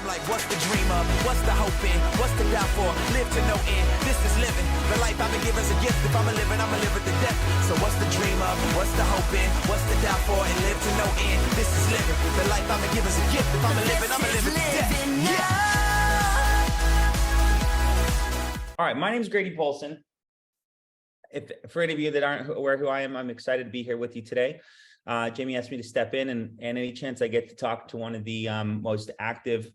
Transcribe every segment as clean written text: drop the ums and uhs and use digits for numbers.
I'm like, what's the dream of? What's the hope in? What's the doubt for? Live to no end. This is living. The life I've been given is a gift. If I'ma live it, I'ma live it to death. So what's the dream of? What's the hope in? What's the doubt for? And live to no end. This is living. The life I've been given is a gift. If I'ma live it, I'ma live it to death. Yeah. All right, my name is Grady Polcyn. For any of you that aren't aware who I am, I'm excited to be here with you today. Jamie asked me to step in, and any chance I get to talk to one of the most active,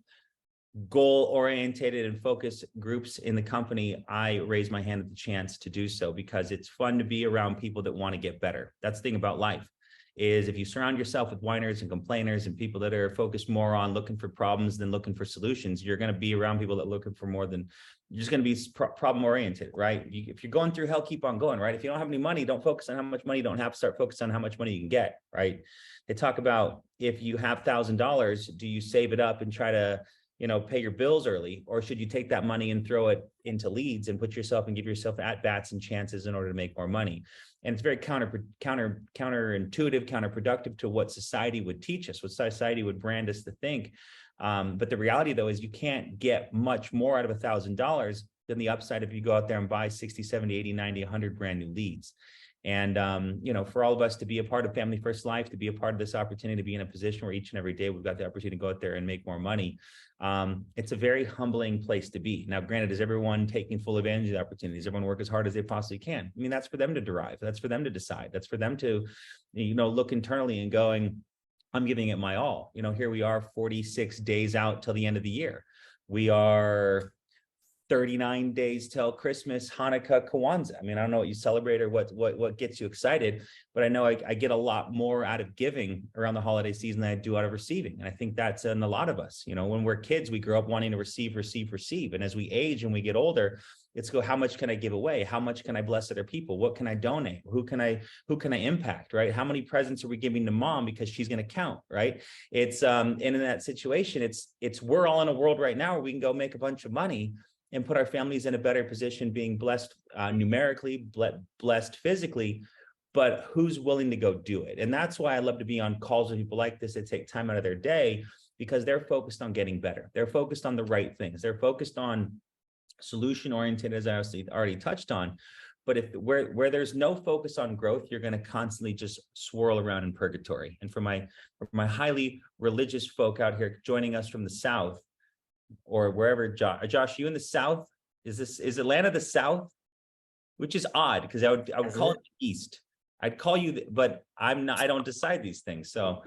goal-oriented and focused groups in the company, I raise my hand at the chance to do so, because it's fun to be around people that want to get better. That's the thing about life, is if you surround yourself with whiners and complainers and people that are focused more on looking for problems than looking for solutions, you're going to be around people that are looking for more than, you're just going to be problem oriented, right? If you're going through hell, keep on going, right? If you don't have any money, don't focus on how much money you don't have, start focusing on how much money you can get, right? They talk about, if you have $1,000, do you save it up and try to, pay your bills early, or should you take that money and throw it into leads and put yourself and give yourself at-bats and chances in order to make more money? And it's very counterintuitive, counterproductive to what society would teach us, what society would brand us to think. But the reality, though, is you can't get much more out of $1,000 than the upside if you go out there and buy 60, 70, 80, 90, 100 brand new leads. And, for all of us to be a part of Family First Life, to be a part of this opportunity, to be in a position where each and every day we've got the opportunity to go out there and make more money, it's a very humbling place to be. Now, granted, is everyone taking full advantage of the opportunities? Everyone work as hard as they possibly can? I mean, that's for them to derive. That's for them to decide. That's for them to, look internally and going, I'm giving it my all. Here we are 46 days out till the end of the year. We are 39 days till Christmas, Hanukkah, Kwanzaa. I mean, I don't know what you celebrate or what gets you excited, but I know I get a lot more out of giving around the holiday season than I do out of receiving. And I think that's in a lot of us. When we're kids, we grow up wanting to receive. And as we age and we get older, it's how much can I give away? How much can I bless other people? What can I donate? Who can I impact, right? How many presents are we giving to mom because she's going to count, right? It's and in that situation, it's we're all in a world right now where we can go make a bunch of money and put our families in a better position, being blessed numerically, blessed physically, but who's willing to go do it? And that's why I love to be on calls with people like this that take time out of their day, because they're focused on getting better. They're focused on the right things. They're focused on solution-oriented, as I already touched on. But where there's no focus on growth, you're going to constantly just swirl around in purgatory. And for my highly religious folk out here joining us from the South, or wherever, Josh, you in the South? Is Atlanta the South? Which is odd, because I would call it the East. I'd call you, but I'm not. I don't decide these things. So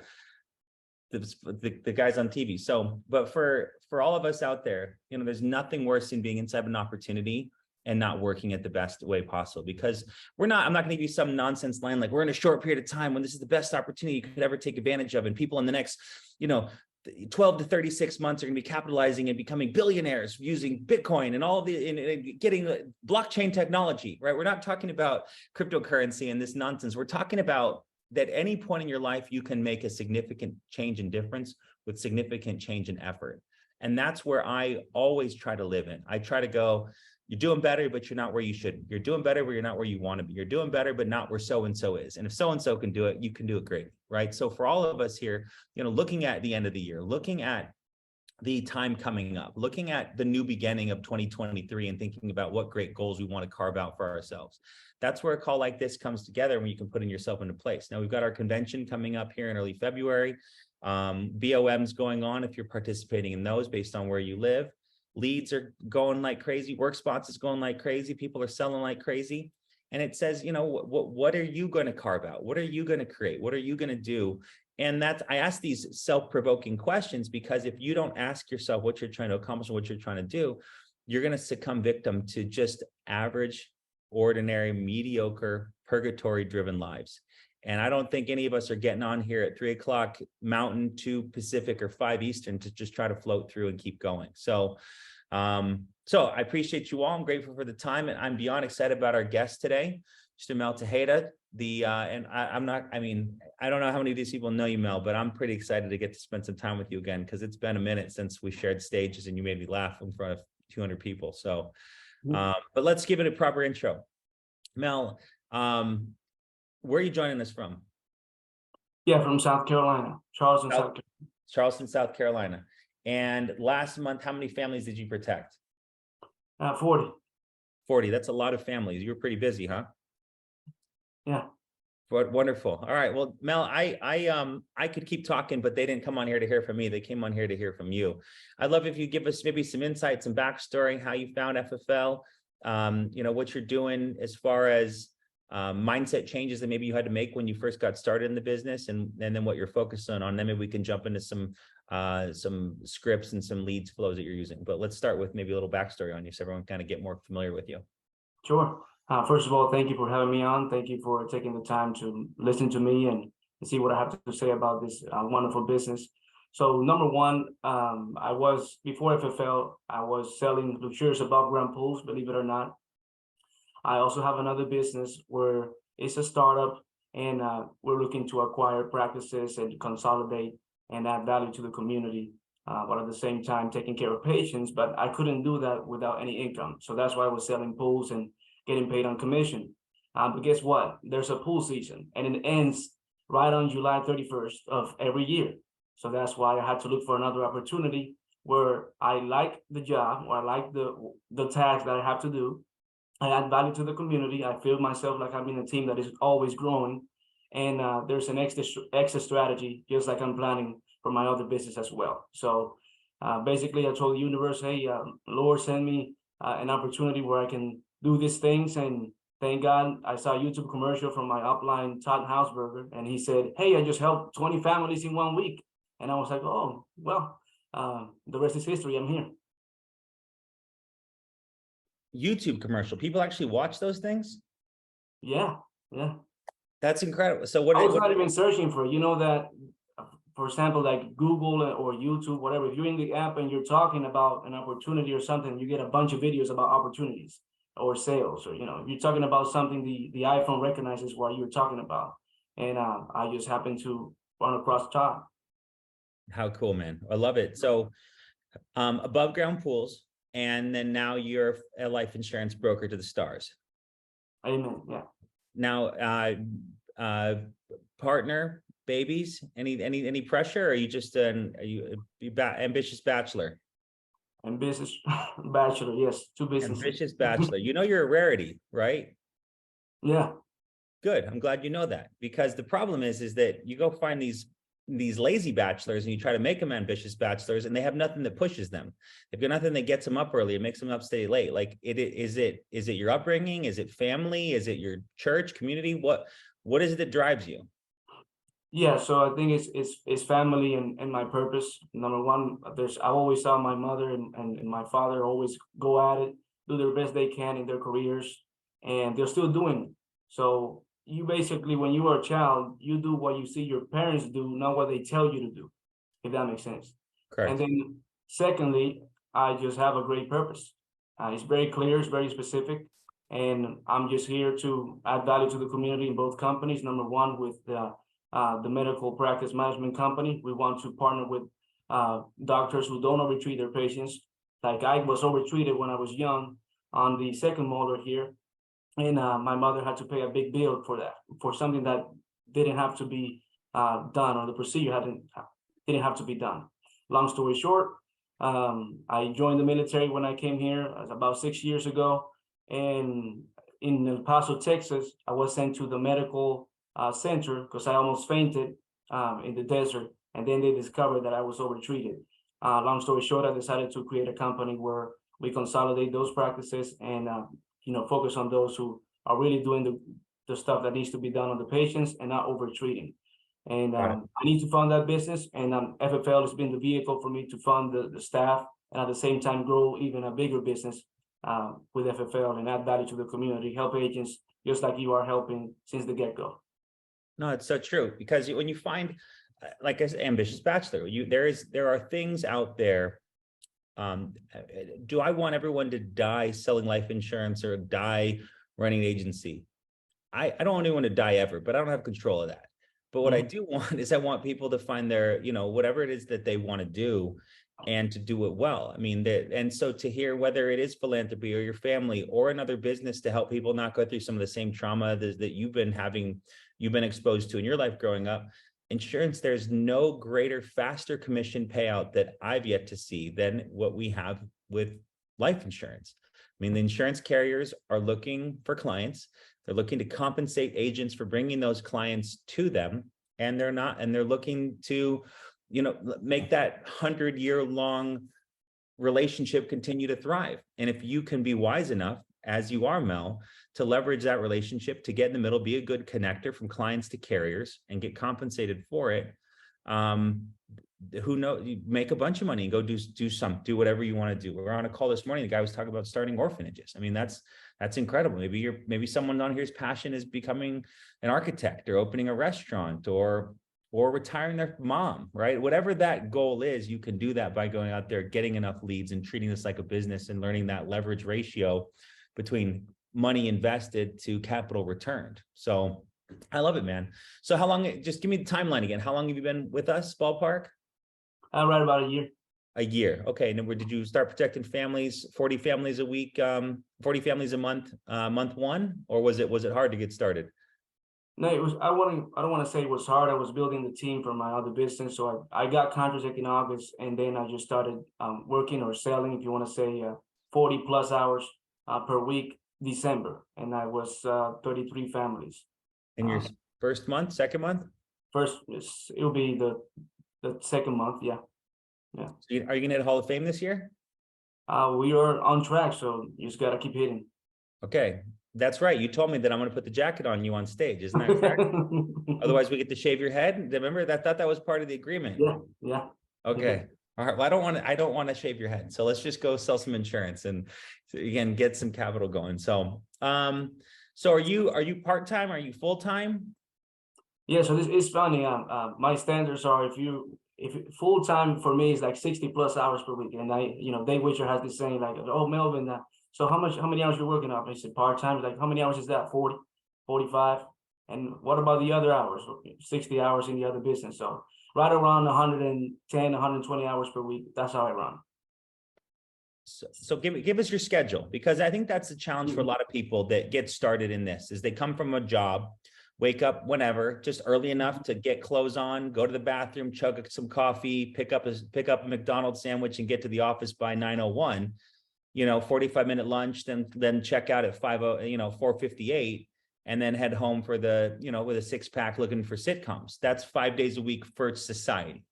the guys on TV. So, but for all of us out there, there's nothing worse than being inside of an opportunity and not working at the best way possible, because I'm not going to give you some nonsense line like we're in a short period of time when this is the best opportunity you could ever take advantage of, and people in the next, 12 to 36 months are going to be capitalizing and becoming billionaires using Bitcoin and all of the getting blockchain technology, right? We're not talking about cryptocurrency and this nonsense. We're talking about that any point in your life, you can make a significant change and difference with significant change and effort. And that's where I always try to live in. I try to go, you're doing better, but you're not where you should. You're doing better, but you're not where you want to be. You're doing better, but not where so-and-so is. And if so-and-so can do it, you can do it great, right? So for all of us here, looking at the end of the year, looking at the time coming up, looking at the new beginning of 2023 and thinking about what great goals we want to carve out for ourselves. That's where a call like this comes together, when you can put yourself into place. Now, we've got our convention coming up here in early February. BOM's going on if you're participating in those based on where you live. Leads are going like crazy. Work spots is going like crazy. People are selling like crazy. And it says, what are you going to carve out? What are you going to create? What are you going to do? And I ask these self-provoking questions because if you don't ask yourself what you're trying to accomplish and what you're trying to do, you're going to succumb victim to just average, ordinary, mediocre, purgatory-driven lives. And I don't think any of us are getting on here at 3 o'clock Mountain, 2 Pacific, or 5 Eastern to just try to float through and keep going. So I appreciate you all. I'm grateful for the time, and I'm beyond excited about our guest today, Mr. Mel Tejada. I don't know how many of these people know you, Mel, but I'm pretty excited to get to spend some time with you again, because it's been a minute since we shared stages and you made me laugh in front of 200 people. So, but let's give it a proper intro. Mel, where are you joining us from? Yeah, from South Carolina, Charleston, South Carolina. Charleston, South Carolina. And last month, how many families did you protect? 40. 40. That's a lot of families. You were pretty busy, huh? Yeah. Wonderful. All right. Well, Mel, I could keep talking, but they didn't come on here to hear from me. They came on here to hear from you. I'd love if you give us maybe some insights and backstory, how you found FFL, what you're doing as far as mindset changes that maybe you had to make when you first got started in the business, and then what you're focusing on. Then maybe we can jump into some scripts and some leads flows that you're using. But let's start with maybe a little backstory on you so everyone kind of get more familiar with you. Sure. First of all, thank you for having me on. Thank you for taking the time to listen to me and see what I have to say about this wonderful business. So number one, before FFL, I was selling luxurious above ground pools, believe it or not. I also have another business where it's a startup, and we're looking to acquire practices and consolidate and add value to the community, but at the same time taking care of patients. But I couldn't do that without any income. So that's why I was selling pools and getting paid on commission. But guess what? There's a pool season, and it ends right on July 31st of every year. So that's why I had to look for another opportunity where I like the job, or I like the task that I have to do. I add value to the community. I feel myself like I'm in a team that is always growing, and there's an extra strategy, just like I'm planning for my other business as well. So basically, I told the universe, hey, Lord, send me an opportunity where I can do these things. And thank God, I saw a YouTube commercial from my upline, Todd Hausberger, and he said, hey, I just helped 20 families in 1 week. And I was like, oh, well, the rest is history. I'm here. YouTube commercial. People actually watch those things? Yeah. That's incredible. So I was not even searching for it. You know that, for example, like Google or YouTube, whatever, if you're in the app and you're talking about an opportunity or something, you get a bunch of videos about opportunities or sales, or, you're talking about something the iPhone recognizes what you're talking about. And I just happened to run across the top. How cool, man. I love it. So above ground pools, and then now you're a life insurance broker to the stars. Amen. Yeah. Now, partner, babies, any pressure? Or are you just ambitious bachelor? Ambitious bachelor, yes, 2 businesses. Ambitious bachelor. You're a rarity, right? Yeah. Good. I'm glad you know that, because the problem is that you go find these lazy bachelors and you try to make them ambitious bachelors, and they have nothing that pushes them. They've got nothing that gets them up early and makes them up stay late. Like is it your upbringing? Is it family? Is it your church community? What is it that drives you? Yeah, so I think it's family and my purpose. Number one, I always saw my mother and my father always go at it, do their best they can in their careers, and they're still doing it. So you basically, when you are a child, you do what you see your parents do, not what they tell you to do, if that makes sense. Correct. And then secondly, I just have a great purpose. It's very clear, it's very specific, and I'm just here to add value to the community in both companies. Number one, with the medical practice management company, we want to partner with doctors who don't overtreat their patients. Like I was overtreated when I was young on the second molar here, and my mother had to pay a big bill for that, for something that didn't have to be done, or the procedure didn't have to be done. Long story short, I joined the military when I came here about 6 years ago, and in El Paso, Texas, I was sent to the medical center because I almost fainted in the desert, and then they discovered that I was overtreated. Long story short, I decided to create a company where we consolidate those practices and focus on those who are really doing the stuff that needs to be done on the patients and not overtreating. And I need to fund that business, and FFL has been the vehicle for me to fund the staff, and at the same time grow even a bigger business with FFL and add value to the community, help agents just like you are helping since the get-go. No, it's so true, because when you find, like I said, ambitious bachelor, there are things out there. Do I want everyone to die selling life insurance or die running an agency? I don't want anyone to die ever, but I don't have control of that. But what I do want is I want people to find their, whatever it is that they want to do, and to do it well. I mean, and so to hear whether it is philanthropy or your family or another business to help people not go through some of the same trauma that you've been exposed to in your life growing up, insurance, there's no greater, faster commission payout that I've yet to see than what we have with life insurance. I mean, the insurance carriers are looking for clients. They're looking to compensate agents for bringing those clients to them. And they're looking to, make that 100-year-long relationship continue to thrive. And if you can be wise enough, as you are, Mel, to leverage that relationship, to get in the middle, be a good connector from clients to carriers and get compensated for it, who knows, you make a bunch of money and go do whatever you want to do. We were on a call this morning. The guy was talking about starting orphanages. I mean, that's incredible. Maybe someone on here's passion is becoming an architect or opening a restaurant or retiring their mom, right? Whatever that goal is, you can do that by going out there, getting enough leads and treating this like a business and learning that leverage ratio between money invested to capital returned. So I love it, man. So how long, just give me the timeline again. How long have you been with us, ballpark? Right about a year. A year. Okay. And then did you start protecting families, 40 families a week, 40 families a month, month one, or was it hard to get started? No, it was, I don't want to say it was hard. I was building the team for my other business. So I got contract in August, and then I just started working or selling, if you want to say, 40 plus hours per week, December. And I was 33 families. In your first month, second month? First, it'll be the second month. Yeah. Yeah. So are you going to hit Hall of Fame this year? We are on track. So you just got to keep hitting. Okay. That's right. You told me that I'm going to put the jacket on you on stage. Isn't that correct? Otherwise, we get to shave your head. Remember that? I thought that was part of the agreement. Yeah. Yeah. Okay. All right. Well, I don't want to shave your head. So let's just go sell some insurance and again, get some capital going. So, so are you part-time? Are you full-time? Yeah. So this is funny. My standards are, if full-time for me is like 60 plus hours per week. And Dave Witcher has this saying like, oh, Melvin, so how many hours you're working on? I said part-time. Like, how many hours is that? 40, 45. And what about the other hours? 60 hours in the other business. So right around 110, 120 hours per week. That's how I run. So give us your schedule, because I think that's the challenge for a lot of people that get started in this, is they come from a job, wake up whenever, just early enough to get clothes on, go to the bathroom, chug some coffee, pick up a McDonald's sandwich and get to the office by 9:01. 45-minute lunch, then check out at 4:58, and then head home for with a six-pack looking for sitcoms. That's 5 days a week for society.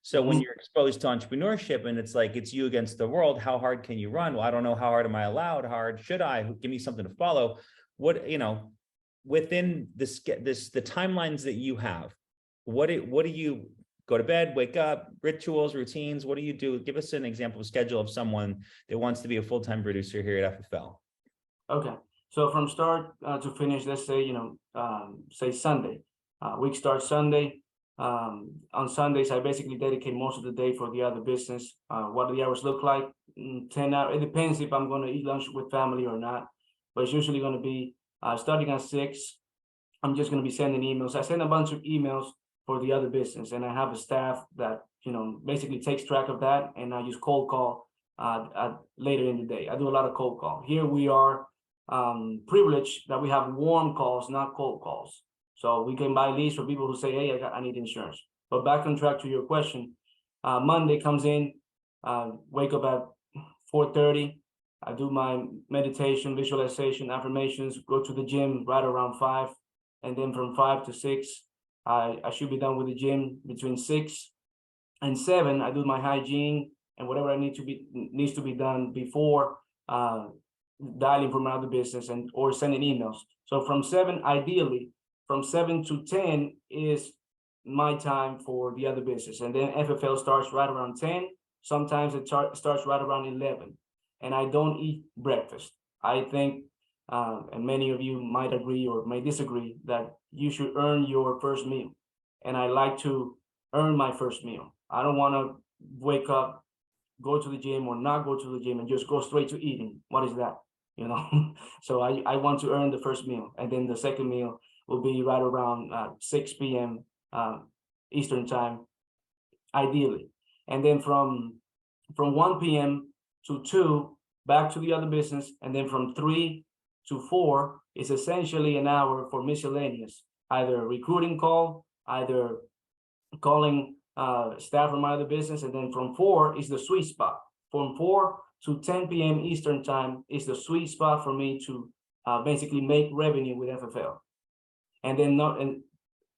So when you're exposed to entrepreneurship and it's like, it's you against the world, how hard can you run? Well, I don't know, how hard am I allowed? How hard should I? Give me something to follow. Within the timelines that you have, what do you go to bed, wake up, rituals, routines? What do you do? Give us an example of schedule of someone that wants to be a full-time producer here at FFL. Okay. So from start to finish, let's say, say Sunday, week starts Sunday. On Sundays, I basically dedicate most of the day for the other business. What do the hours look like? 10 hours. It depends if I'm going to eat lunch with family or not, but it's usually going to be starting at 6. I'm just going to be sending emails. I send a bunch of emails for the other business, and I have a staff that basically takes track of that, and I just cold call later in the day. I do a lot of cold call. Here we are privileged that we have warm calls, not cold calls, so we can buy leads for people who say, hey, I need insurance. But back on track to your question, Monday comes in, wake up at 4:30. I do my meditation, visualization, affirmations, go to the gym right around 5, and then from 5 to 6 I should be done with the gym. Between 6 and 7, I do my hygiene and whatever needs to be done before dialing for my other business or sending emails. So from 7, ideally, from 7 to 10 is my time for the other business. And then FFL starts right around 10. Sometimes it starts right around 11. And I don't eat breakfast. I think, and many of you might agree or may disagree, that you should earn your first meal. And I like to earn my first meal. I don't want to wake up, go to the gym or not go to the gym and just go straight to eating. What is that? So I want to earn the first meal. And then the second meal will be right around 6 p.m. Eastern time, ideally. And then from 1 p.m. to 2, back to the other business. And then from 3 to 4 is essentially an hour for miscellaneous, either recruiting call, either calling staff from my other business, and then from 4 is the sweet spot. From 4 to 10 p.m. Eastern time is the sweet spot for me to basically make revenue with FFL. And then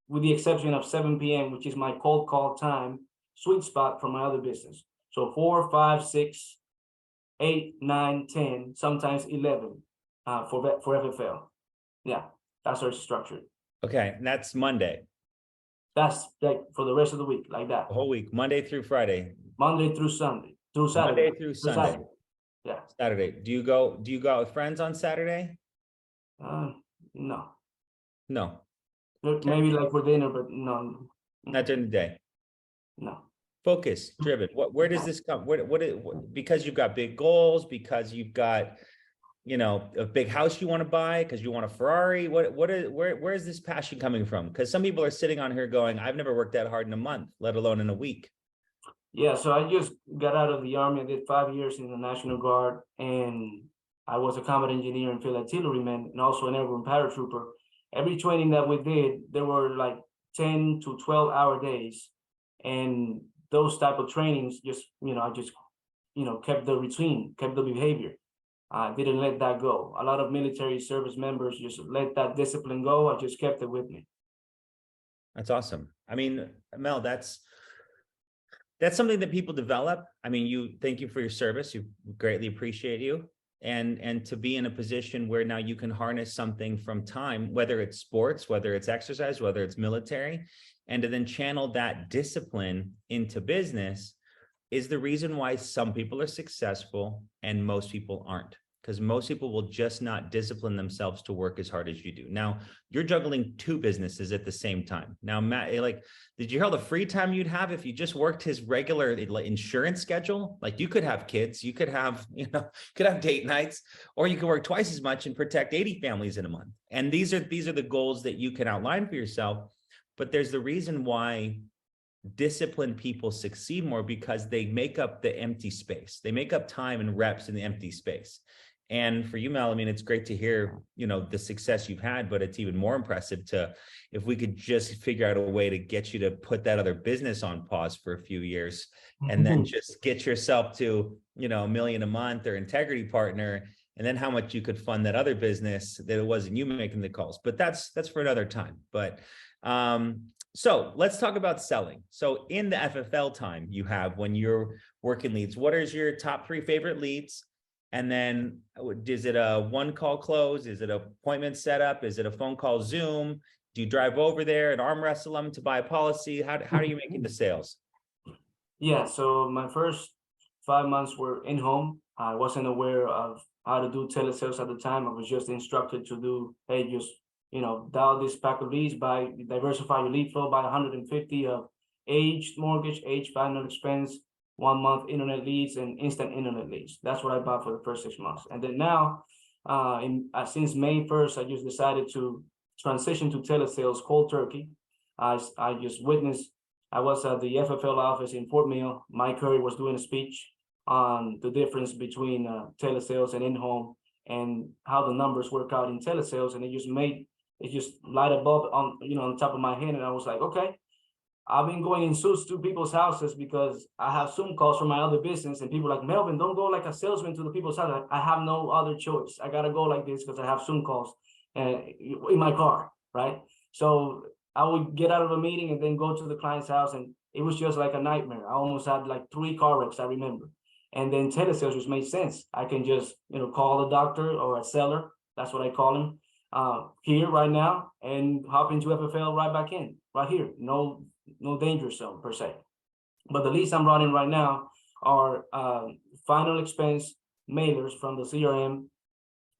with the exception of 7 p.m., which is my cold call time, sweet spot for my other business. So 4, 5, 6, 8, 9, 10, sometimes 11 for FFL. Yeah, that's our structure. Okay, and that's Monday. That's like for the rest of the week, like that. The whole week, Monday through Friday. Monday through Sunday, through Saturday. Monday through Sunday. Yeah. Saturday. Do you go out with friends on Saturday? No. No. Maybe like for dinner, but no. Not during the day. No. Focus driven. Where does this come? Because you've got big goals, because you've got, a big house you want to buy, because you want a Ferrari. Where is this passion coming from? Because some people are sitting on here going, I've never worked that hard in a month, let alone in a week. Yeah, so I just got out of the Army. I did 5 years in the National Guard, and I was a combat engineer and field artilleryman, and also an airborne paratrooper. Every training that we did, there were like 10 to 12-hour days, and those type of trainings just, I just, kept the routine, kept the behavior. I didn't let that go. A lot of military service members just let that discipline go. I just kept it with me. That's awesome. I mean, Mel, that's something that people develop. I mean, thank you for your service. You greatly appreciate you. And to be in a position where now you can harness something from time, whether it's sports, whether it's exercise, whether it's military, and to then channel that discipline into business is the reason why some people are successful and most people aren't. Because most people will just not discipline themselves to work as hard as you do. Now, you're juggling 2 businesses at the same time. Now, Matt, did you hear all the free time you'd have if you just worked his regular insurance schedule? Like you could have kids, you could have, could have date nights, or you could work twice as much and protect 80 families in a month. And these are the goals that you can outline for yourself. But there's the reason why disciplined people succeed more, because they make up the empty space. They make up time and reps in the empty space. And for you, Mel, I mean, it's great to hear, the success you've had, but it's even more impressive if we could just figure out a way to get you to put that other business on pause for a few years and then just get yourself to, $1 million a month or integrity partner, and then how much you could fund that other business that it wasn't you making the calls. But that's for another time. But so let's talk about selling. So in the FFL time you have when you're working leads, what is your top 3 favorite leads? And then is it a 1-call close? Is it an appointment setup? Is it a phone call Zoom? Do you drive over there and arm wrestle them to buy a policy? How are you making the sales? Yeah, so my first 5 months were in-home. I wasn't aware of how to do telesales at the time. I was just instructed to do, hey, just dial this pack of leads, diversify your lead flow by 150 of aged mortgage, aged final expense, 1 month internet leads, and instant internet leads. That's what I bought for the first 6 months. And then now, since May 1st, I just decided to transition to telesales cold turkey. I just witnessed, I was at the FFL office in Fort Mill. Mike Curry was doing a speech on the difference between telesales and in-home and how the numbers work out in telesales. And it just light a bulb on top of my head. And I was like, okay, I've been going in suits to people's houses because I have Zoom calls from my other business, and people are like, Melvin, don't go like a salesman to the people's house. I have no other choice. I got to go like this because I have Zoom calls in my car, right? So I would get out of a meeting and then go to the client's house, and it was just like a nightmare. I almost had like 3 car wrecks, I remember. And then telesales just made sense. I can just, call a doctor or a seller. That's what I call him here right now, and hop into FFL right back in, right here. No danger zone per se. But the leads I'm running right now are final expense mailers from the CRM,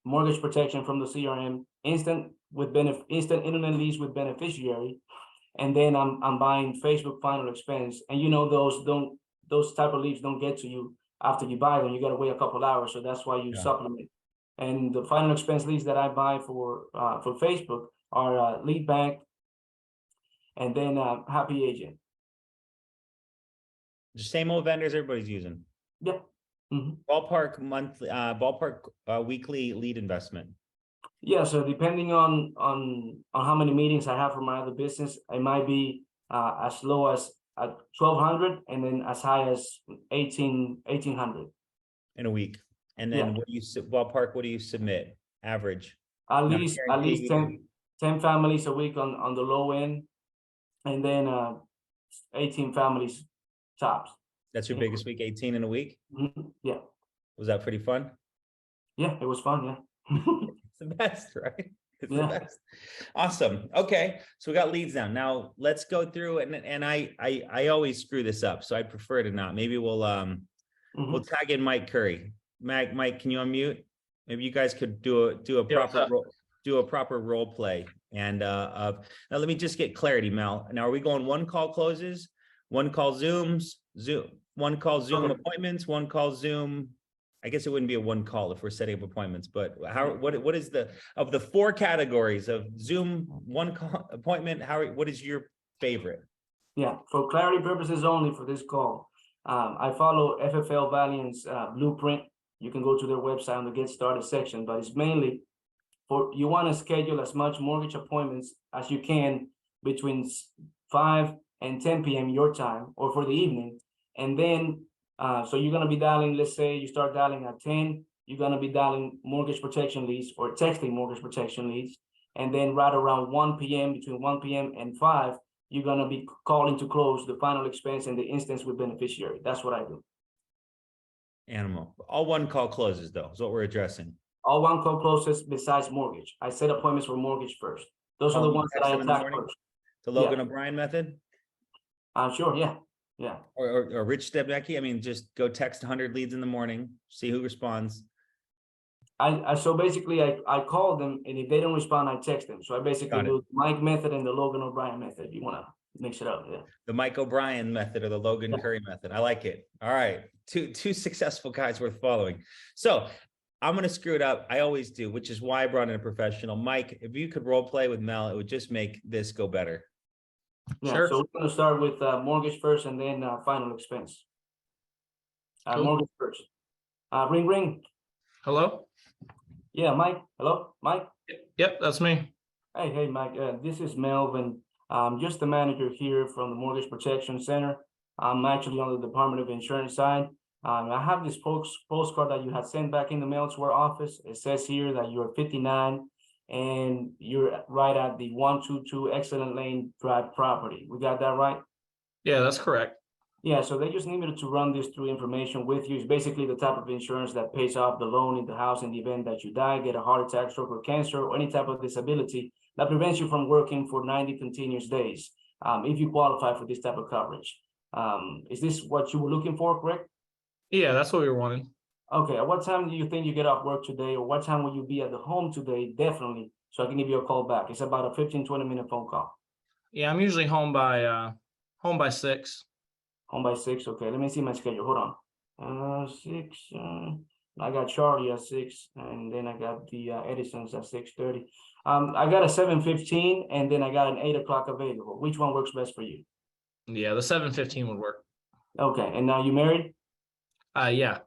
mortgage protection from the CRM, instant internet leads with beneficiary, and then I'm buying Facebook final expense. And those type of leads don't get to you after you buy them. You got to wait a couple hours, so that's why you supplement. And the final expense leads that I buy for Facebook are Lead Bank, and then Happy Agent. The same old vendors everybody's using. Yeah. Mm-hmm. Ballpark monthly, weekly lead investment. Yeah. So depending on how many meetings I have for my other business, it might be as low as 1,200, and then as high as 1,800 in a week. And Yeah. then what do you ballpark? What do you submit? Average? at Not least guaranteed. 10 families a week on the low end, and then 18 families tops. That's your biggest week, 18 in a week? Yeah, Was that pretty fun? yeah, it was fun. Yeah. It's the best, right? It's the Yeah. best. Awesome. Okay. So we got leads now. Now let's go through and I always screw this up, so I prefer to not. Maybe we'll we'll tag in Mike Curry. Mike, can you unmute? Maybe you guys could do a proper role play. And now let me just get clarity, Mel. Now are we going one call closes, one call Zooms, one call Zoom appointments, one call Zoom? I guess it wouldn't be a one call if we're setting up appointments, but what is of the 4 categories of Zoom, one call appointment, what is your favorite? Yeah, for clarity purposes only for this call, I follow FFL Valiant's blueprint. You can go to their website on the Get Started section, but it's mainly for you want to schedule as much mortgage appointments as you can between 5 and 10 p.m. your time, or for the evening. And then, so you're going to be dialing, let's say you start dialing at 10, you're going to be dialing mortgage protection leads or texting mortgage protection leads. And then right around 1 p.m., between 1 p.m. and 5, you're going to be calling to close the final expense and the instance with beneficiary. That's what I do. Animal. All one call closes, though, is what we're addressing. All one call closes besides mortgage. I set appointments for mortgage first. Those are the ones that I attack first. The Logan O'Brien method? Sure, yeah. Yeah. Or Rich Stebnicki. I mean, just go text 100 leads in the morning, see who responds. So basically I call them, and if they don't respond, I text them. So I basically do the Mike method and the Logan O'Brien method. You want to mix it up, yeah. The Mike O'Brien method or the Logan Curry method. I like it. All right. Two successful guys worth following. So I'm going to screw it up. I always do, which is why I brought in a professional. Mike, if you could role play with Mel, it would just make this go better. Yeah, sure. So we're going to start with mortgage first and then final expense. Cool. Mortgage first. Ring, ring. Hello? Yeah, Mike. Hello, Mike. Yep, that's me. Hey, Mike. This is Melvin. I'm just the manager here from the Mortgage Protection Center. I'm actually on the Department of Insurance side. I have this postcard that you had sent back in the mail to our office. It says here that you're 59 and you're right at the 122 Excellent Lane Drive property. We got that right? Yeah, that's correct. Yeah, so they just needed to run this through information with you. It's basically the type of insurance that pays off the loan in the house in the event that you die, get a heart attack, stroke, or cancer, or any type of disability that prevents you from working for 90 continuous days, if you qualify for this type of coverage. Is this what you were looking for, correct? Yeah, that's what we were wanting. Okay, at what time do you think you get off work today, or what time will you be at the home today? Definitely, so I can give you a call back. It's about a 15-20 minute phone call. Yeah, I'm usually home by 6. Home by 6. Okay, let me see my schedule. Hold on. 6. I got Charlie at 6, and then I got the Edison's at 6:30. I got a 7:15, and then I got an 8 o'clock available. Which one works best for you? Yeah, the 7:15 would work. Okay, and now you married? Yeah.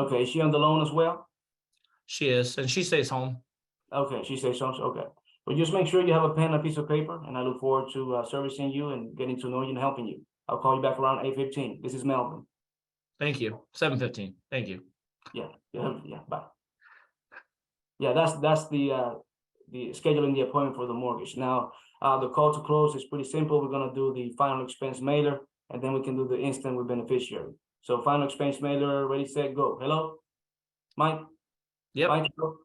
Okay, is she on the loan as well? She is, and she stays home. Okay, she says so. Okay, but just make sure you have a pen and a piece of paper, and I look forward to servicing you and getting to know you and helping you. I'll call you back around 8:15. This is Melvin. Thank you. 7:15. Thank you. Yeah, bye. Yeah, that's the scheduling the appointment for the mortgage. Now, the call to close is pretty simple. We're gonna do the final expense mailer, and then we can do the instant with beneficiary. So final expense mailer, ready, set, go. Hello, Mike? Yep. Mike, hello?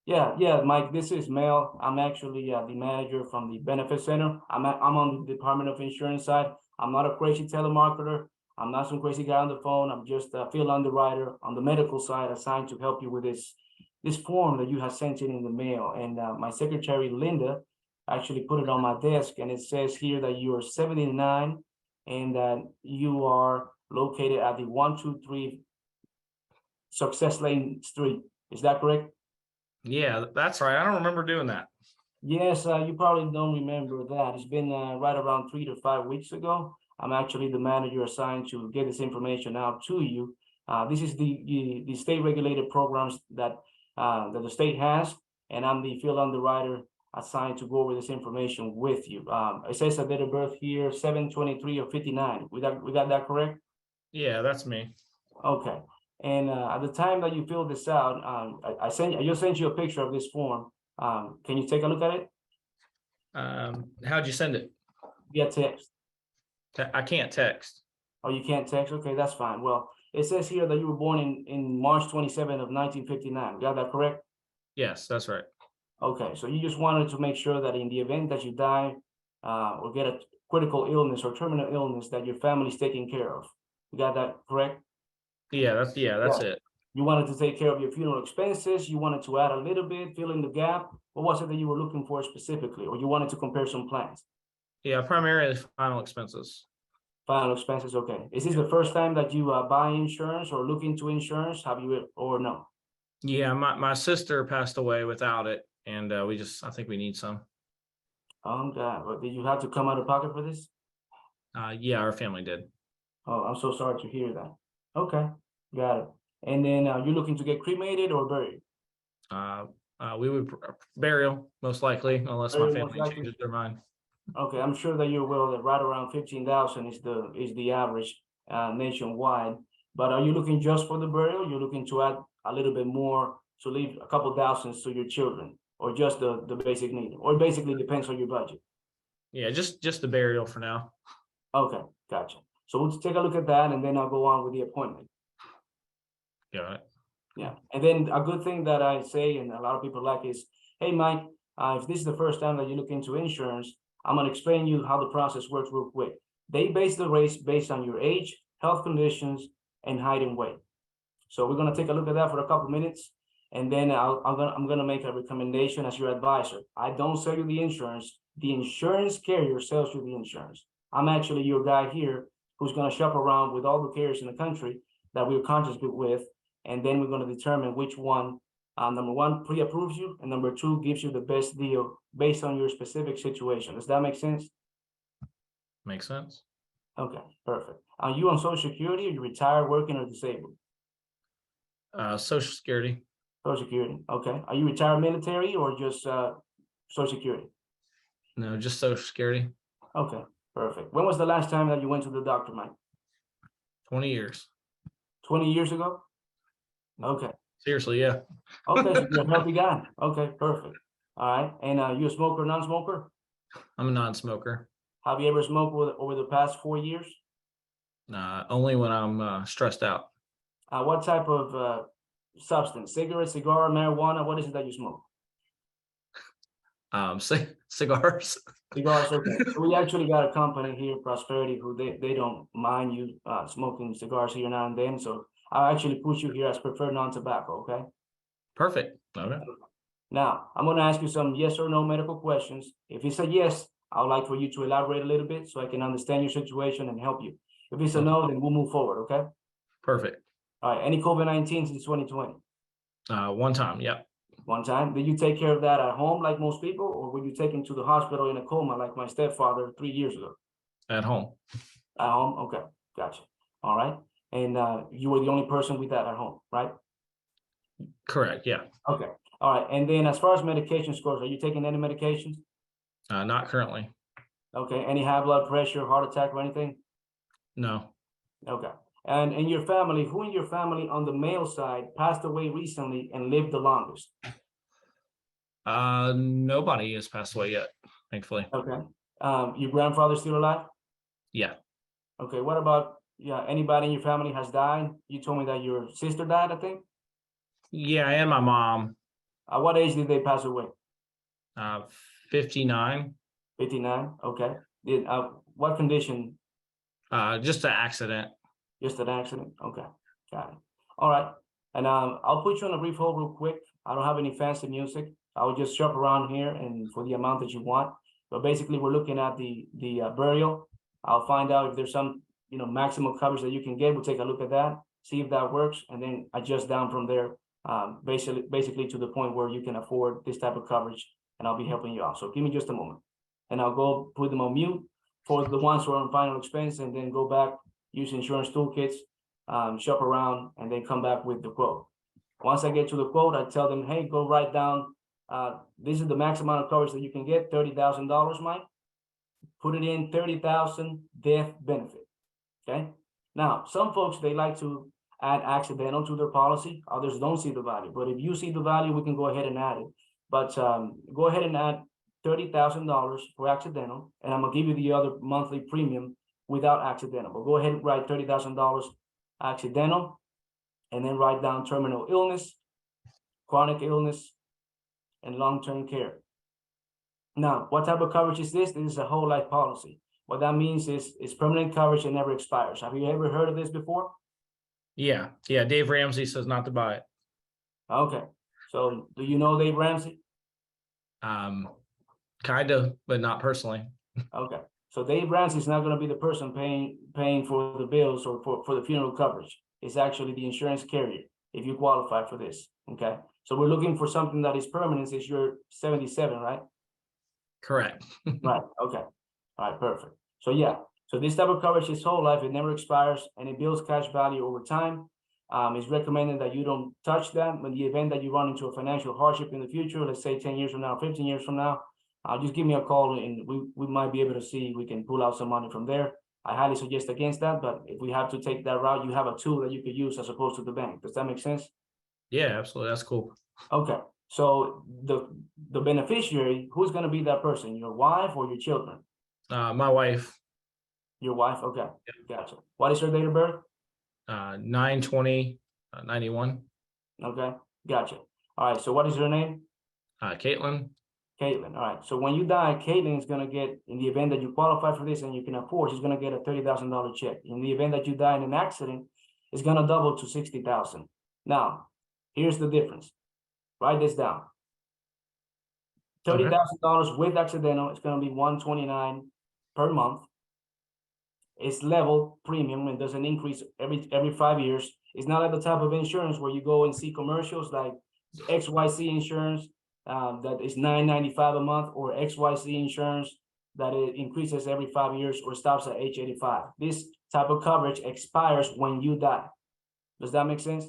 Yeah, Mike, this is Mel. I'm actually the manager from the benefit center. I'm on the Department of Insurance side. I'm not a crazy telemarketer. I'm not some crazy guy on the phone. I'm just a field underwriter on the medical side assigned to help you with this form that you have sent in the mail. And my secretary, Linda, actually put it on my desk, and it says here that you are 79 and that you are located at the 123 Success Lane Street. Is that correct? Yeah, that's right. I don't remember doing that. Yes, you probably don't remember that. It's been right around 3 to 5 weeks ago. I'm actually the manager assigned to get this information out to you. This is the state regulated programs that the state has, and I'm the field underwriter assigned to go over this information with you. It says a date of birth here, 7/23 of 59. We got that correct? Yeah, that's me. Okay. And at the time that you filled this out, I just sent you a picture of this form. Can you take a look at it How'd you send it? via text? I can't text. Oh, you can't text? Okay, that's fine. Well, it says here that you were born in March 27 of 1959. Got that correct? Yes, that's right. Okay, so you just wanted to make sure that in the event that you die or get a critical illness or terminal illness, that your family's taken care of. You got that correct? That's it. You wanted to take care of your funeral expenses. You wanted to add a little bit, fill in the gap. What was it that you were looking for specifically, or you wanted to compare some plans? Yeah, primarily final expenses. Final expenses, okay. Is this the first time that you buy insurance or look into insurance? Have you, or no? Yeah, my sister passed away without it, and I think we need some. God, but did you have to come out of pocket for this? Yeah, our family did. Oh, I'm so sorry to hear that. Okay, got it. And then you're looking to get cremated or buried? We would burial most likely, unless my Burial most family likely. changes their mind. Okay, I'm sure that you're aware that right around 15,000 is the average nationwide. But are you looking just for the burial? You're looking to add a little bit more to leave a couple thousands to your children, or just the basic need, or it basically depends on your budget. Yeah, just the burial for now. Okay, gotcha. So we'll take a look at that, and then I'll go on with the appointment. Yeah. Yeah, and then a good thing that I say, and a lot of people like, is, hey, Mike, if this is the first time that you look into insurance, I'm gonna explain you how the process works real quick. They base the rates based on your age, health conditions, and height and weight. So we're gonna take a look at that for a couple minutes, and then I'm gonna make a recommendation as your advisor. I don't sell you the insurance. The insurance carrier sells you the insurance. I'm actually your guy here who's gonna shop around with all the carriers in the country that we're contracted with, and then we're gonna determine which one, number one, pre-approves you, and number two, gives you the best deal based on your specific situation. Does that make sense? Makes sense. Okay, perfect. Are you on Social Security, or you retired, working, or disabled? Social Security. Social Security, okay. Are you retired military or just Social Security? No, just Social Security. Okay, perfect. When was the last time that you went to the doctor, Mike? 20 years. 20 years ago? Okay. Seriously, yeah. Okay, so you're a healthy guy. Okay, perfect. All right, and you a smoker, non-smoker? I'm a non-smoker. Have you ever smoked over the past 4 years? Only when I'm stressed out. What type of substance? Cigarette, cigar, marijuana? What is it that you smoke? Cigars. Cigars, okay. So we actually got a company here, Prosperity, who they don't mind you smoking cigars here now and then. So I'll actually put you here as preferred non-tobacco, okay? Perfect. Okay. Now, I'm gonna ask you some yes or no medical questions. If it's a yes, I would like for you to elaborate a little bit so I can understand your situation and help you. If it's a no, then we'll move forward, okay? Perfect. All right, any COVID-19 since 2020? One time. Yep. One time. Did you take care of that at home like most people, or were you taken to the hospital in a coma like my stepfather 3 years ago? At home. At home? Okay, gotcha. All right. And you were the only person with that at home, right? Correct. Yeah. Okay. All right. And then as far as medication scores, are you taking any medications? Not currently. Okay. Any high blood pressure, heart attack, or anything? No. Okay. And in your family, who in your family on the male side passed away recently and lived the longest? Nobody has passed away yet, thankfully. Okay. Your grandfather still alive? Yeah. Okay. What about, yeah, anybody in your family has died? You told me that your sister died, I think. Yeah, and my mom. At what age did they pass away? 59. 59. Okay. Did what condition? Just an accident. Just an accident? Okay, got it. All right, and I'll put you on a brief hold real quick. I don't have any fancy music. I will just shop around here and for the amount that you want. But basically, we're looking at the burial. I'll find out if there's some, maximum coverage that you can get. We'll take a look at that, see if that works, and then adjust down from there. Basically to the point where you can afford this type of coverage, and I'll be helping you out. So give me just a moment, and I'll go put them on mute for the ones who are on final expense, and then go back, use insurance toolkits, shop around, and then come back with the quote. Once I get to the quote, I tell them, hey, go write down This is the max amount of coverage that you can get, $30,000, Mike. Put it in 30,000 death benefit. Okay. Now, some folks, they like to add accidental to their policy. Others don't see the value. But if you see the value, we can go ahead and add it. But go ahead and add $30,000 for accidental, and I'm gonna give you the other monthly premium without accidental. But go ahead and write $30,000 accidental, and then write down terminal illness, chronic illness, and long-term care. Now, what type of coverage is this? This is a whole life policy. What that means is it's permanent coverage and never expires. Have you ever heard of this before? Yeah. Dave Ramsey says not to buy it. Okay. So do you know Dave Ramsey? Kind of, but not personally. Okay. So Dave Ramsey is not going to be the person paying for the bills or for the funeral coverage. It's actually the insurance carrier if you qualify for this. Okay. So we're looking for something that is permanent since you're 77, right? Correct. Right. Okay. All right. Perfect. So yeah. So this type of coverage is whole life. It never expires and it builds cash value over time. It's recommended that you don't touch that in the event that you run into a financial hardship in the future. Let's say 10 years from now, 15 years from now. Just give me a call and we might be able to see if we can pull out some money from there. I highly suggest against that, but if we have to take that route, you have a tool that you could use as opposed to the bank. Does that make sense? Yeah, absolutely. That's cool. Okay. So the beneficiary, who's going to be that person? Your wife or your children? My wife. Your wife? Okay. Gotcha. What is her date of birth? 9/20/91. Okay. Gotcha. All right. So what is her name? Caitlin. Caitlin. All right. So when you die, Caitlin is going to get, in the event that you qualify for this and you can afford, she's going to get a $30,000 check. In the event that you die in an accident, it's going to double to $60,000. Now, here's the difference. Write this down. $30,000 with accidental, it's going to be $129 per month. It's level premium and doesn't increase every 5 years. It's not like the type of insurance where you go and see commercials like XYC insurance that is $9.95 a month, or XYC insurance that it increases every 5 years or stops at age 85. This type of coverage expires when you die. Does that make sense?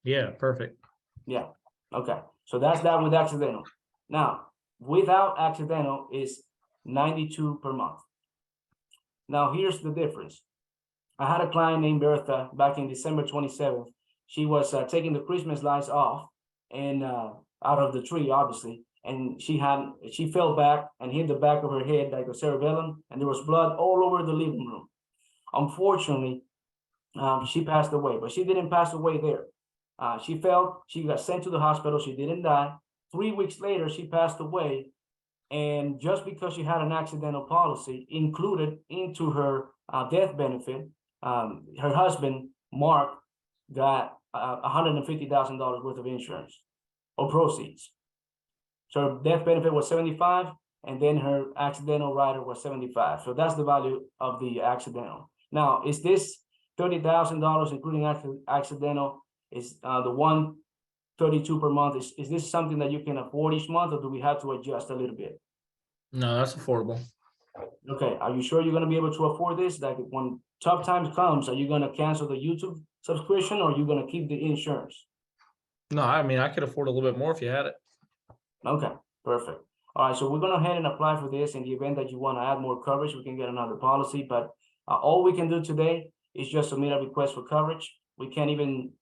Yeah, perfect. Yeah. Okay. So that's that with accidental. Now, without accidental is $92 per month. Now, here's the difference. I had a client named Bertha back in December 27th. She was taking the Christmas lights off and out of the tree, obviously. And she fell back and hit the back of her head, like a cerebellum, and there was blood all over the living room. Unfortunately, she passed away, but she didn't pass away there. She fell, she got sent to the hospital, she didn't die. 3 weeks later, she passed away. And just because she had an accidental policy included into her death benefit, her husband, Mark, got $150,000 worth of insurance or proceeds. So her death benefit was 75, and then her accidental rider was 75. So that's the value of the accidental. Now, is this $30,000 including accidental? Is the $132 per month? Is this something that you can afford each month, or do we have to adjust a little bit? No, that's affordable. Okay, are you sure you're going to be able to afford this? Like when tough times comes, are you going to cancel the YouTube subscription, or are you going to keep the insurance? No, I mean, I could afford a little bit more if you had it. Okay, perfect. All right, so we're going to go ahead and apply for this. In the event that you want to add more coverage, we can get another policy, but all we can do today is just submit a request for coverage. I can't even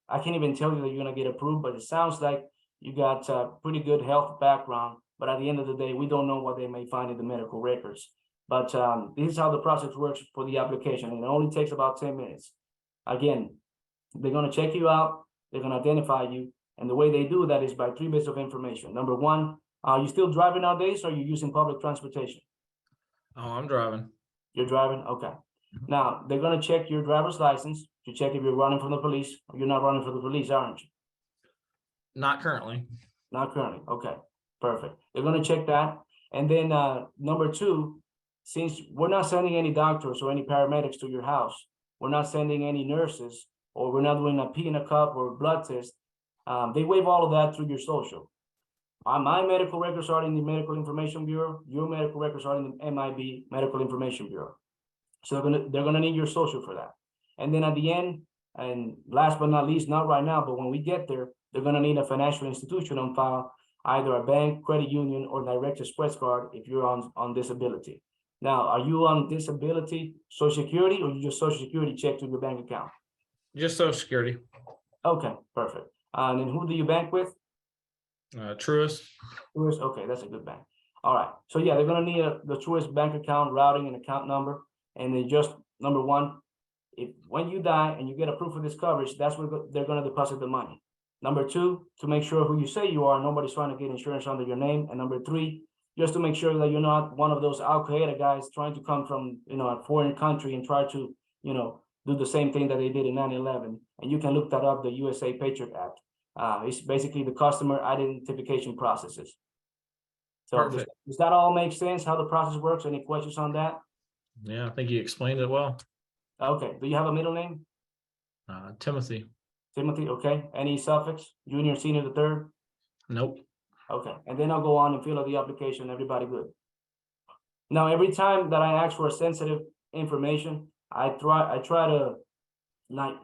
tell you that you're going to get approved, but it sounds like you got a pretty good health background. But at the end of the day, we don't know what they may find in the medical records. But this is how the process works for the application. And it only takes about 10 minutes. Again, they're going to check you out. They're going to identify you. And the way they do that is by 3 bits of information. Number one, are you still driving nowadays, or are you using public transportation? Oh, I'm driving. You're driving? Okay. Now, they're going to check your driver's license to check if you're running from the police, or you're not running from the police, aren't you? Not currently. Not currently. Okay, perfect. They're going to check that. And then number two, since we're not sending any doctors or any paramedics to your house, we're not sending any nurses, or we're not doing a pee in a cup or a blood test, they waive all of that through your social. My medical records are in the Medical Information Bureau. Your medical records are in the MIB, Medical Information Bureau. So they're gonna need your social for that. And then at the end, and last but not least, not right now, but when we get there, they're gonna need a financial institution on file either a bank, credit union, or direct express card if you're on disability. Now, are you on disability, Social Security, or you just Social Security check to your bank account? Just Social Security. Okay, perfect. And then who do you bank with? Truist. Truist, okay, that's a good bank. All right, so yeah, they're gonna need the Truist bank account routing and account number, and then just number one, if when you die and you get approved for this coverage, that's where they're gonna deposit the money. Number two, to make sure who you say you are, nobody's trying to get insurance under your name, and number three, just to make sure that you're not one of those Al Qaeda guys trying to come from a foreign country and try to do the same thing that they did in 9/11. And you can look that up, the USA Patriot Act. It's basically the customer identification processes. So does that all make sense, how the process works? Any questions on that? Yeah, I think you explained it well. Okay, do you have a middle name? Timothy. Timothy, okay. Any suffix? Junior, senior, the third? Nope. Okay, and then I'll go on and fill out the application, everybody good? Now, every time that I ask for sensitive information, I try to not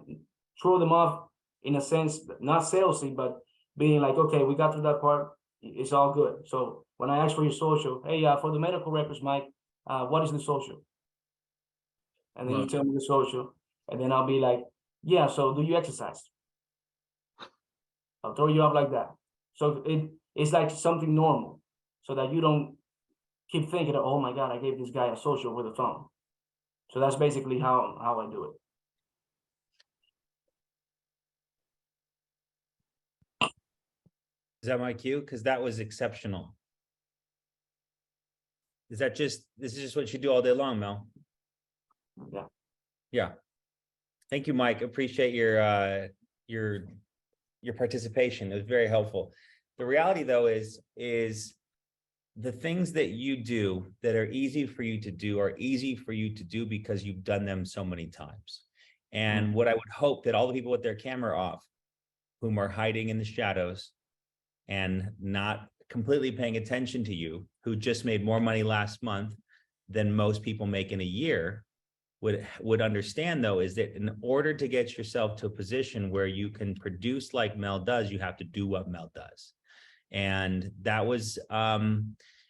throw them off in a sense, not salesy, but being like, okay, we got through that part, it's all good. So when I ask for your social, hey, for the medical records, Mike, what is the social? And then you tell me the social, and then I'll be like, yeah, so do you exercise? I'll throw you off like that. So it's like something normal, so that you don't keep thinking, oh my God, I gave this guy a social over the phone. So that's basically how I do it. Is that my cue? Because that was exceptional. This is just what you do all day long, Mel? Yeah. Yeah. Thank you, Mike. Appreciate your participation. It was very helpful. The reality, though, is the things that you do that are easy for you to do are easy for you to do because you've done them so many times. And what I would hope that all the people with their camera off, whom are hiding in the shadows and not completely paying attention to you, who just made more money last month than most people make in a year, would understand, though, is that in order to get yourself to a position where you can produce like Mel does, you have to do what Mel does. And that was,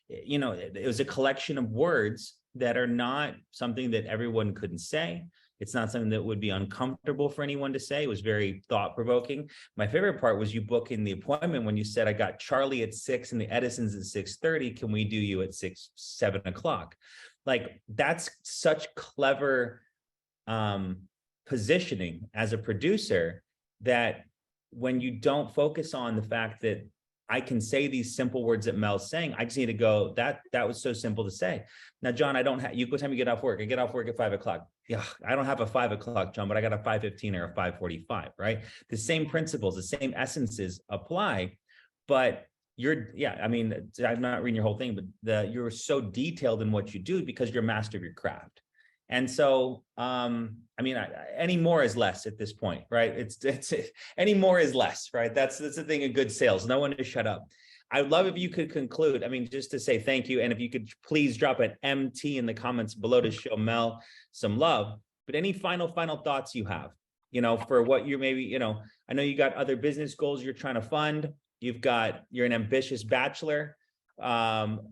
it was a collection of words that are not something that everyone couldn't say. It's not something that would be uncomfortable for anyone to say. It was very thought-provoking. My favorite part was you booking the appointment when you said, I got Charlie at 6 and the Edisons at 6:30. Can we do you at 7 o'clock? Like, that's such clever positioning as a producer, that when you don't focus on the fact that I can say these simple words that Mel's saying, I just need to go, that was so simple to say. Now, John, I don't have, what time you get off work? I get off work at 5 o'clock. Yeah, I don't have a 5 o'clock, John, but I got a 5:15 or a 5:45, right? The same principles, the same essences apply, but I'm not reading your whole thing, but you're so detailed in what you do because you're a master of your craft. And so, any more is less at this point, right? It's any more is less, right? That's the thing in good sales. No one to shut up. I'd love if you could conclude, just to say thank you. And if you could please drop an MT in the comments below to show Mel some love, but any final thoughts you have, for what you're maybe, I know you got other business goals you're trying to fund. You're an ambitious bachelor,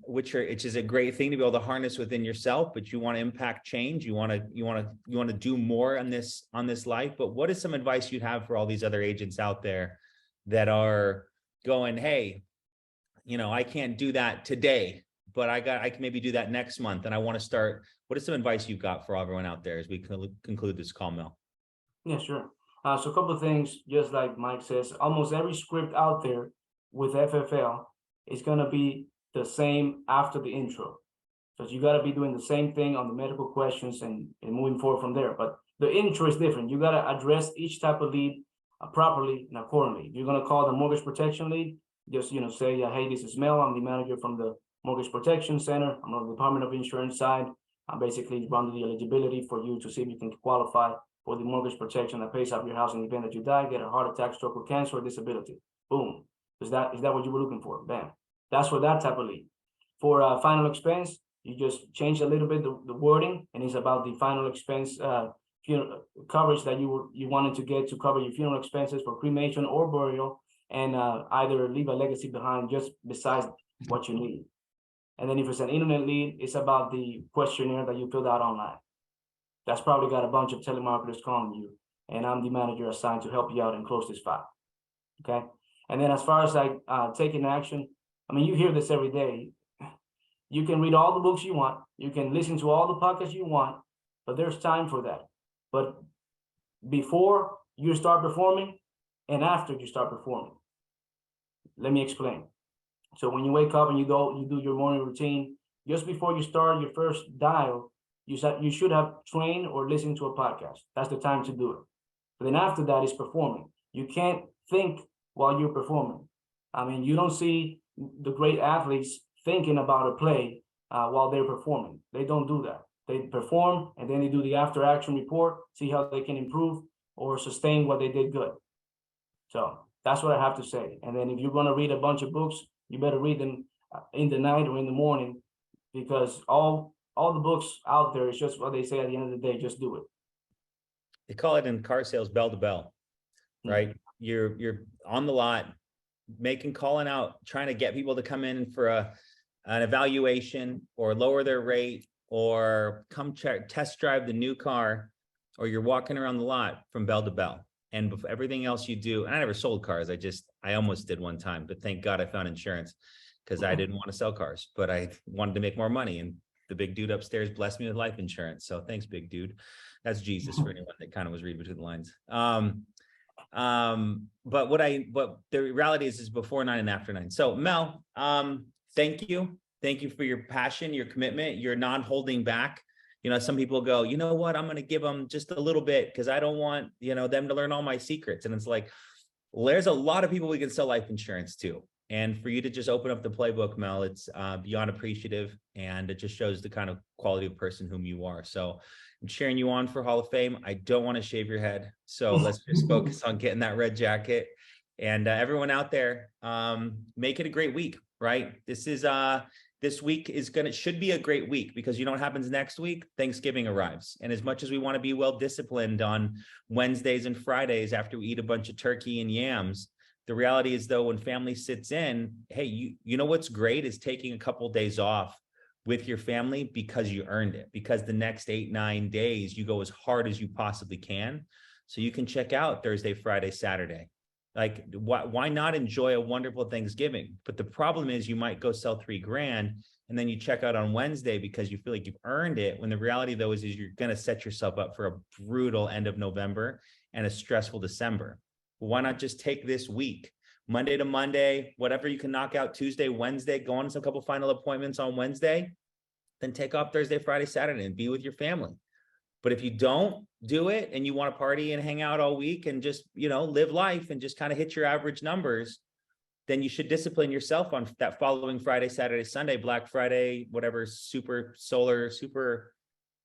which is a great thing to be able to harness within yourself, but you want to impact change. You want to do more on this life. But what is some advice you'd have for all these other agents out there that are going, hey, I can't do that today, but I can maybe do that next month, and I want to start. What is some advice you've got for everyone out there as we conclude this call, Mel? Yeah, sure. So a couple of things, just like Mike says, almost every script out there with FFL is going to be the same after the intro. So you got to be doing the same thing on the medical questions and moving forward from there. But the intro is different. You got to address each type of lead properly and accordingly. If you're going to call the mortgage protection lead, just, say, hey, this is Mel. I'm the manager from the Mortgage Protection Center. I'm on the Department of Insurance side. I basically run the eligibility for you to see if you can qualify for the mortgage protection that pays off your house in the event that you die, get a heart attack, stroke, or cancer, or disability. Boom. Is that what you were looking for? Bam. That's for that type of lead. For final expense, you just change a little bit the wording, and it's about the final expense funeral coverage that you wanted to get to cover your funeral expenses for cremation or burial, and either leave a legacy behind just besides what you need. And then if it's an internet lead, it's about the questionnaire that you filled out online. That's probably got a bunch of telemarketers calling you, and I'm the manager assigned to help you out and close this file. Okay. And then as far as like taking action, I mean, you hear this every day. You can read all the books you want, you can listen to all the podcasts you want, but there's time for that. But before you start performing and after you start performing, let me explain. So when you wake up and you do your morning routine, just before you start your first dial, you should have trained or listened to a podcast. That's the time to do it. But then after that is performing. You can't think while you're performing. I mean, you don't see the great athletes thinking about a play while they're performing. They don't do that. They perform and then they do the after action report, see how they can improve or sustain what they did good. So that's what I have to say. And then if you're going to read a bunch of books, you better read them in the night or in the morning, because all the books out there is just what they say at the end of the day, just do it. They call it in car sales bell to bell, right? You're on the lot, calling out, trying to get people to come in for an evaluation or lower their rate or come test drive the new car, or you're walking around the lot from bell to bell. And before everything else you do, and I never sold cars. I almost did one time, but thank God I found insurance, because I didn't want to sell cars, but I wanted to make more money. And the big dude upstairs blessed me with life insurance. So thanks, big dude. That's Jesus for anyone that kind of was reading between the lines. But the reality is before 9 and after 9. So Mel, thank you. Thank you for your passion, your commitment, your non-holding back. You know, some people go, you know what, I'm going to give them just a little bit because I don't want, them to learn all my secrets. And it's like, well, there's a lot of people we can sell life insurance to. And for you to just open up the playbook, Mel, it's beyond appreciative. And it just shows the kind of quality of person whom you are. So I'm cheering you on for Hall of Fame. I don't want to shave your head. So let's just focus on getting that red jacket. And everyone out there, make it a great week, right? This week should be a great week, because you know what happens next week? Thanksgiving arrives. And as much as we want to be well disciplined on Wednesdays and Fridays after we eat a bunch of turkey and yams, the reality is, though, when family sits in, hey, you know what's great is taking a couple of days off with your family because you earned it, because the next 8-9 days you go as hard as you possibly can. So you can check out Thursday, Friday, Saturday. Like, why not enjoy a wonderful Thanksgiving? But the problem is you might go sell $3,000 and then you check out on Wednesday because you feel like you've earned it. When the reality, though, is you're going to set yourself up for a brutal end of November and a stressful December. Well, why not just take this week, Monday to Monday, whatever you can knock out Tuesday, Wednesday, go on to a couple final appointments on Wednesday, then take off Thursday, Friday, Saturday and be with your family. But if you don't do it and you want to party and hang out all week and just, live life and just kind of hit your average numbers, then you should discipline yourself on that following Friday, Saturday, Sunday, Black Friday, whatever, super solar, super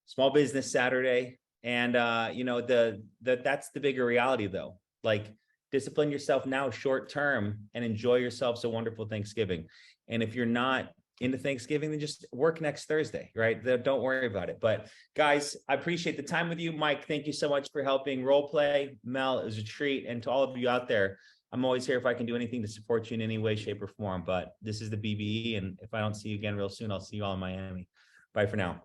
small business Saturday. And, that's the bigger reality, though. Like, discipline yourself now short term and enjoy yourselves a wonderful Thanksgiving. And if you're not into Thanksgiving, then just work next Thursday, right? Don't worry about it. But guys, I appreciate the time with you. Mike, thank you so much for helping role play. Mel, it was a treat. And to all of you out there, I'm always here if I can do anything to support you in any way, shape, or form. But this is the BBE. And if I don't see you again real soon, I'll see you all in Miami. Bye for now.